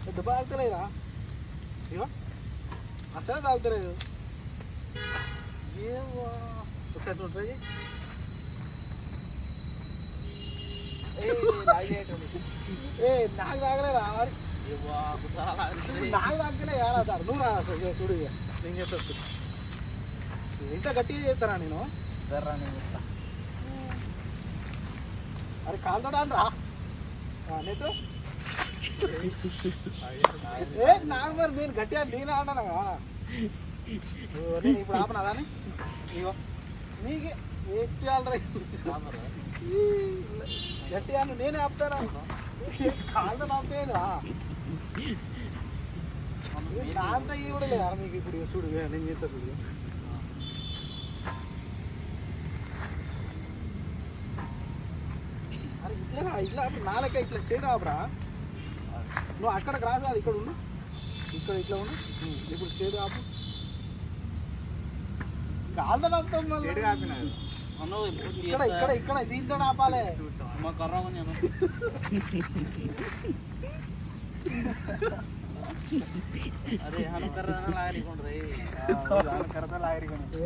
దెబ్బ తాగుతలేదా ఇవో అసలే తాగుతలేదు ఏవో ఒకసారి నువ్వు ట్రై చేయి ఏ నాకు తాగలేరా నాకు తాగలే యారా నువ్వు రా అసలు చూడు ఇక నేను చేస్తా ఇంత గట్టిగా చేస్తారా నేను అరే కాలుతాడాను రా నెట్ ఏ నాకు మరి నేను గట్టిగా నేను ఆడాను నేను ఇప్పుడు ఆపనా దాన్ని ఇగో నీకే వేస్ట్ చేయాలరా గట్టిగా నేనే ఆపుతారా కాళ్ళతో ఆపుతాయిరా అంతా ఇది కూడా లేదా మీకు ఇప్పుడు చూడు నేను చేస్తా చూడు అరే ఇట్లా ఇట్లా నా లెక్క ఇట్లా స్ట్రేట్ ఆపరా నువ్వు అక్కడికి రాసా ఇక్కడ ఉండు ఇక్కడ ఇట్లా ఉండు ఇప్పుడు స్ట్రేట్ ఆపు కాళ్ళతో ఆపుతాం ఇక్కడ ఇక్కడ ఇక్కడ దీంతో ఆపాలి అరే హనుకర్ర లాగరికొండ్రీ కరత లాగరికొని